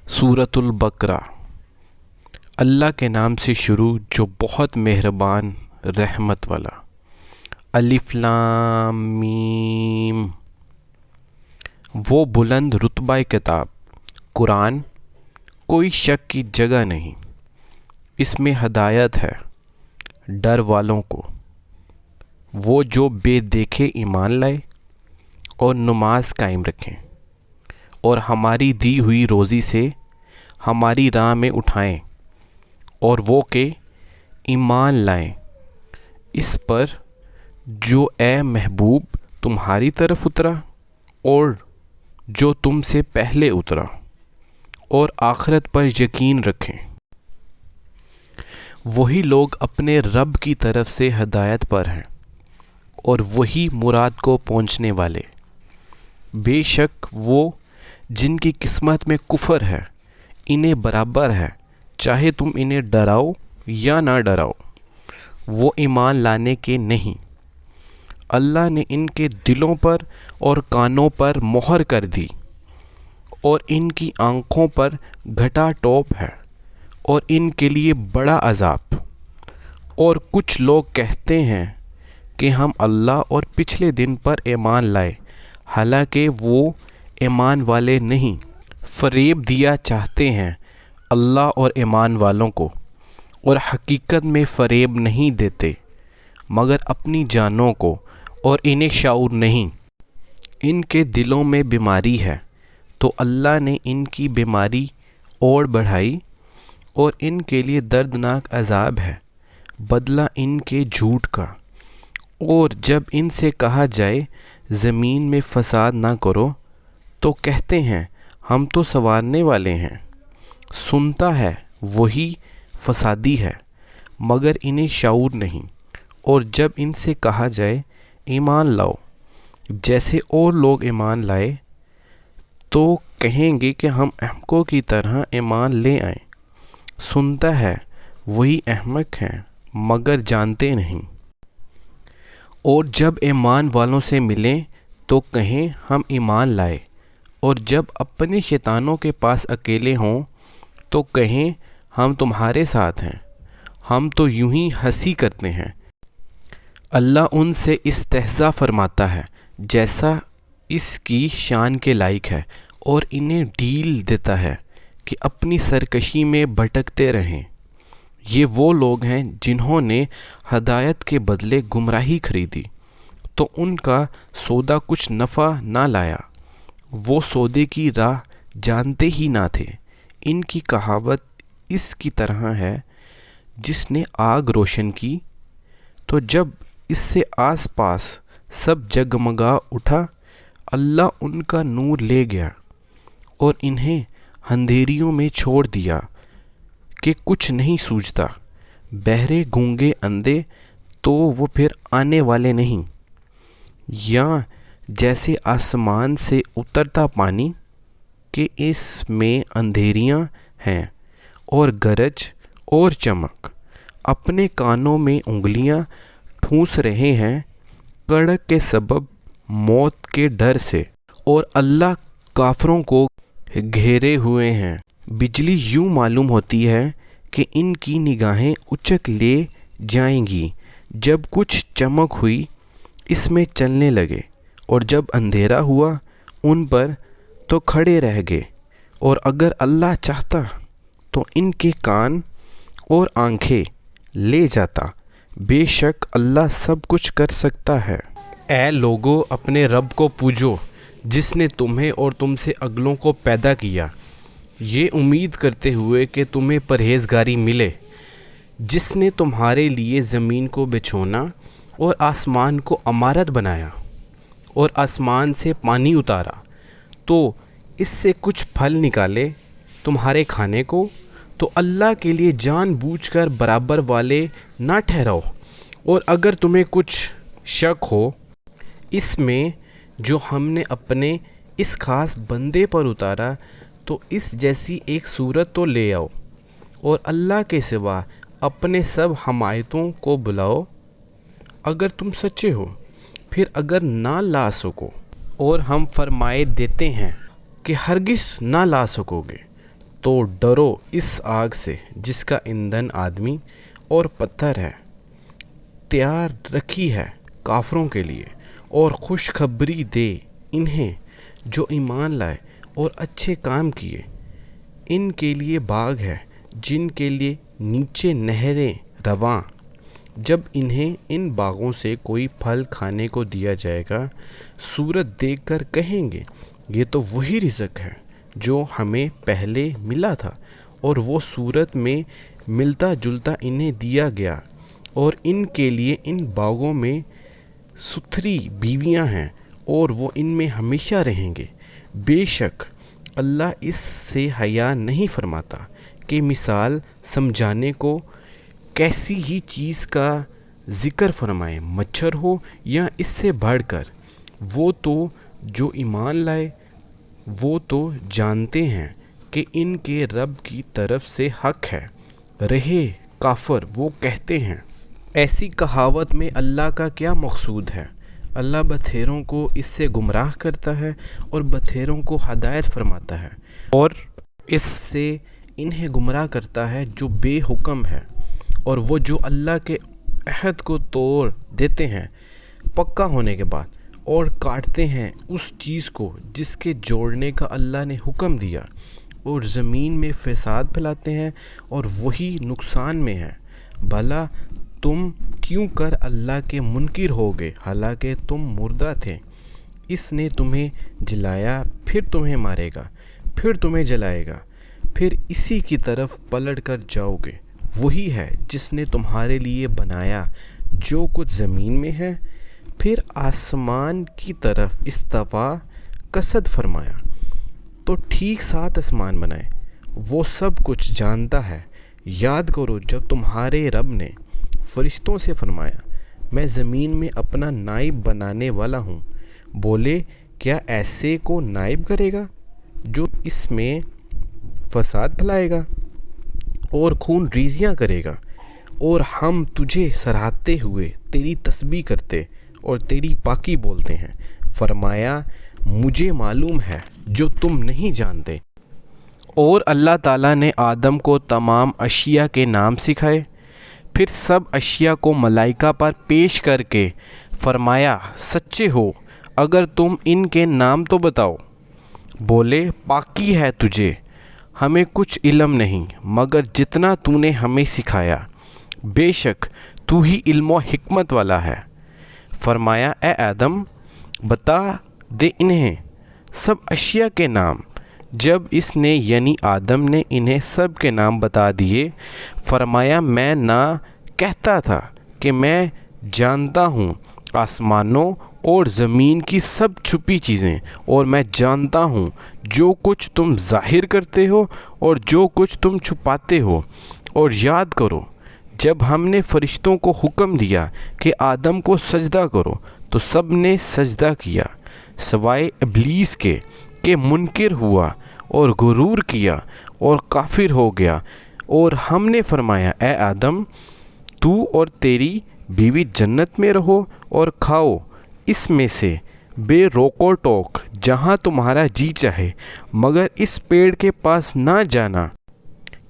سورۃ البقرہ۔ اللہ کے نام سے شروع جو بہت مہربان رحمت والا۔ الف لام میم۔ وہ بلند رتبہ کتاب قرآن کوئی شک کی جگہ نہیں، اس میں ہدایت ہے ڈر والوں کو، وہ جو بے دیکھے ایمان لائے اور نماز قائم رکھیں اور ہماری دی ہوئی روزی سے ہماری راہ میں اٹھائیں، اور وہ کہ ایمان لائیں اس پر جو اے محبوب تمہاری طرف اترا اور جو تم سے پہلے اترا، اور آخرت پر یقین رکھیں۔ وہی لوگ اپنے رب کی طرف سے ہدایت پر ہیں اور وہی مراد کو پہنچنے والے۔ بے شک وہ جن کی قسمت میں کفر ہے انہیں برابر ہے، چاہے تم انہیں ڈراؤ یا نہ ڈراؤ، وہ ایمان لانے کے نہیں۔ اللہ نے ان کے دلوں پر اور کانوں پر مہر کر دی اور ان کی آنکھوں پر گھٹا ٹوپ ہے اور ان کے لیے بڑا عذاب۔ اور کچھ لوگ کہتے ہیں کہ ہم اللہ اور پچھلے دن پر ایمان لائے، حالانکہ وہ ایمان والے نہیں، فریب دیا چاہتے ہیں اللہ اور ایمان والوں کو، اور حقیقت میں فریب نہیں دیتے مگر اپنی جانوں کو، اور انہیں شعور نہیں۔ ان کے دلوں میں بیماری ہے تو اللہ نے ان کی بیماری اور بڑھائی، اور ان کے لیے دردناک عذاب ہے بدلہ ان کے جھوٹ کا۔ اور جب ان سے کہا جائے زمین میں فساد نہ کرو تو کہتے ہیں ہم تو سنوارنے والے ہیں۔ سنتا ہے وہی فسادی ہے مگر انہیں شعور نہیں۔ اور جب ان سے کہا جائے ایمان لاؤ جیسے اور لوگ ایمان لائے، تو کہیں گے کہ ہم احمقوں کی طرح ایمان لے آئیں۔ سنتا ہے وہی احمق ہیں مگر جانتے نہیں۔ اور جب ایمان والوں سے ملیں تو کہیں ہم ایمان لائے، اور جب اپنے شیطانوں کے پاس اکیلے ہوں تو کہیں ہم تمہارے ساتھ ہیں، ہم تو یوں ہی ہنسی کرتے ہیں۔ اللہ ان سے استہزاء فرماتا ہے جیسا اس کی شان کے لائق ہے، اور انہیں ڈھیل دیتا ہے کہ اپنی سرکشی میں بھٹکتے رہیں۔ یہ وہ لوگ ہیں جنہوں نے ہدایت کے بدلے گمراہی خریدی تو ان کا سودا کچھ نفع نہ لایا، وہ سودے کی راہ جانتے ہی نہ تھے۔ ان کی کہاوت اس کی طرح ہے جس نے آگ روشن کی تو جب اس سے آس پاس سب جگمگا اٹھا، اللہ ان کا نور لے گیا اور انہیں اندھیریوں میں چھوڑ دیا کہ کچھ نہیں سوجھتا۔ بہرے گونگے اندھے تو وہ پھر آنے والے نہیں، یا جیسے آسمان سے اترتا پانی کہ اس میں اندھیریاں ہیں اور گرج اور چمک، اپنے کانوں میں انگلیاں ٹھونس رہے ہیں کڑک کے سبب موت کے ڈر سے، اور اللہ کافروں کو گھیرے ہوئے ہیں۔ بجلی یوں معلوم ہوتی ہے کہ ان کی نگاہیں اچک لے جائیں گی، جب کچھ چمک ہوئی اس میں چلنے لگے، اور جب اندھیرا ہوا ان پر تو کھڑے رہ گئے۔ اور اگر اللہ چاہتا تو ان کے کان اور آنکھیں لے جاتا، بے شک اللہ سب کچھ کر سکتا ہے۔ اے لوگو اپنے رب کو پوجو جس نے تمہیں اور تم سے اگلوں کو پیدا کیا، یہ امید کرتے ہوئے کہ تمہیں پرہیزگاری ملے، جس نے تمہارے لیے زمین کو بچھونا اور آسمان کو عمارت بنایا، اور آسمان سے پانی اتارا تو اس سے کچھ پھل نکالے تمہارے کھانے کو، تو اللہ کے لیے جان بوجھ کر برابر والے نہ ٹھہراؤ۔ اور اگر تمہیں کچھ شک ہو اس میں جو ہم نے اپنے اس خاص بندے پر اتارا، تو اس جیسی ایک صورت تو لے آؤ، اور اللہ کے سوا اپنے سب حمایتوں کو بلاؤ اگر تم سچے ہو۔ پھر اگر نہ لا سکو اور ہم فرمائے دیتے ہیں کہ ہرگز نہ لا سکو گے، تو ڈرو اس آگ سے جس کا ایندھن آدمی اور پتھر ہے، تیار رکھی ہے کافروں کے لیے، اور خوشخبری دے انہیں جو ایمان لائے اور اچھے کام کیے۔ ان کے لیے باغ ہے جن کے لیے نیچے نہریں رواں، جب انہیں ان باغوں سے کوئی پھل کھانے کو دیا جائے گا، صورت دیکھ کر کہیں گے یہ تو وہی رزق ہے جو ہمیں پہلے ملا تھا، اور وہ صورت میں ملتا جلتا انہیں دیا گیا، اور ان کے لیے ان باغوں میں ستھری بیویاں ہیں اور وہ ان میں ہمیشہ رہیں گے۔ بے شک اللہ اس سے حیا نہیں فرماتا کہ مثال سمجھانے کو کیسی ہی چیز کا ذکر فرمائے، مچھر ہو یا اس سے بڑھ کر۔ وہ تو جو ایمان لائے وہ تو جانتے ہیں کہ ان کے رب کی طرف سے حق ہے، رہے کافر وہ کہتے ہیں ایسی کہاوت میں اللہ کا کیا مقصود ہے؟ اللہ بتھیروں کو اس سے گمراہ کرتا ہے اور بتھیروں کو ہدایت فرماتا ہے، اور اس سے انہیں گمراہ کرتا ہے جو بے حکم ہے، اور وہ جو اللہ کے عہد کو توڑ دیتے ہیں پکا ہونے کے بعد، اور کاٹتے ہیں اس چیز کو جس کے جوڑنے کا اللہ نے حکم دیا، اور زمین میں فساد پھیلاتے ہیں اور وہی نقصان میں ہے۔ بھلا تم کیوں کر اللہ کے منکر ہوگے حالانکہ تم مردہ تھے؟ اس نے تمہیں جلایا، پھر تمہیں مارے گا، پھر تمہیں جلائے گا، پھر اسی کی طرف پلٹ کر جاؤ گے۔ وہی ہے جس نے تمہارے لیے بنایا جو کچھ زمین میں ہے، پھر آسمان کی طرف استوا قصد فرمایا تو ٹھیک 7 آسمان بنائے۔ وہ سب کچھ جانتا ہے۔ یاد کرو جب تمہارے رب نے فرشتوں سے فرمایا میں زمین میں اپنا نائب بنانے والا ہوں، بولے کیا ایسے کو نائب کرے گا جو اس میں فساد پھیلائے گا اور خون ریزیاں کرے گا؟ اور ہم تجھے سراہتے ہوئے تیری تسبیح کرتے اور تیری پاکی بولتے ہیں۔ فرمایا مجھے معلوم ہے جو تم نہیں جانتے۔ اور اللہ تعالیٰ نے آدم کو تمام اشیاء کے نام سکھائے، پھر سب اشیاء کو ملائکہ پر پیش کر کے فرمایا سچے ہو اگر تم ان کے نام تو بتاؤ۔ بولے پاکی ہے تجھے، ہمیں کچھ علم نہیں مگر جتنا تو نے ہمیں سکھایا، بے شک تو ہی علم و حکمت والا ہے۔ فرمایا اے آدم بتا دے انہیں سب اشیاء کے نام۔ جب اس نے یعنی آدم نے انہیں سب کے نام بتا دیے، فرمایا میں نہ کہتا تھا کہ میں جانتا ہوں آسمانوں اور زمین کی سب چھپی چیزیں، اور میں جانتا ہوں جو کچھ تم ظاہر کرتے ہو اور جو کچھ تم چھپاتے ہو۔ اور یاد کرو جب ہم نے فرشتوں کو حکم دیا کہ آدم کو سجدہ کرو تو سب نے سجدہ کیا سوائے ابلیس کے کہ منکر ہوا اور غرور کیا اور کافر ہو گیا۔ اور ہم نے فرمایا اے آدم تو اور تیری بیوی جنت میں رہو اور کھاؤ اس میں سے بے روک و ٹوک جہاں تمہارا جی چاہے، مگر اس پیڑ کے پاس نہ جانا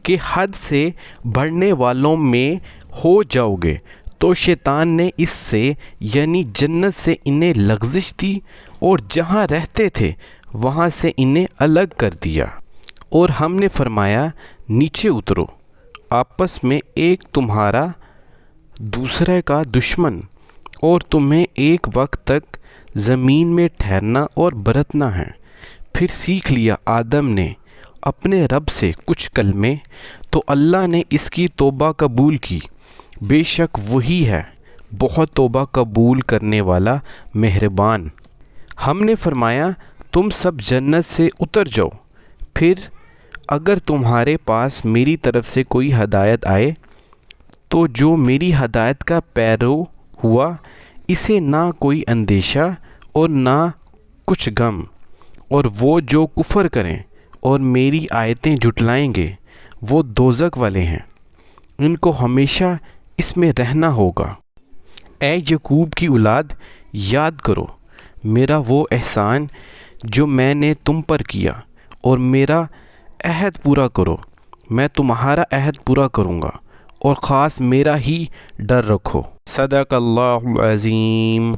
کہ حد سے بڑھنے والوں میں ہو جاؤ گے۔ تو شیطان نے اس سے یعنی جنت سے انہیں لغزش دی اور جہاں رہتے تھے وہاں سے انہیں الگ کر دیا، اور ہم نے فرمایا نیچے اترو، آپس میں ایک تمہارا دوسرے کا دشمن، اور تمہیں ایک وقت تک زمین میں ٹھہرنا اور برتنا ہے۔ پھر سیکھ لیا آدم نے اپنے رب سے کچھ کلمے، تو اللہ نے اس کی توبہ قبول کی، بے شک وہی ہے بہت توبہ قبول کرنے والا مہربان۔ ہم نے فرمایا تم سب جنت سے اتر جاؤ، پھر اگر تمہارے پاس میری طرف سے کوئی ہدایت آئے تو جو میری ہدایت کا پیرو ہوا اسے نہ کوئی اندیشہ اور نہ کچھ غم، اور وہ جو کفر کریں اور میری آیتیں جھٹلائیں گے وہ دوزخ والے ہیں، ان کو ہمیشہ اس میں رہنا ہوگا۔ اے یعقوب کی اولاد یاد کرو میرا وہ احسان جو میں نے تم پر کیا، اور میرا عہد پورا کرو، میں تمہارا عہد پورا کروں گا، اور خاص میرا ہی ڈر رکھو۔ صدق اللہ العظیم۔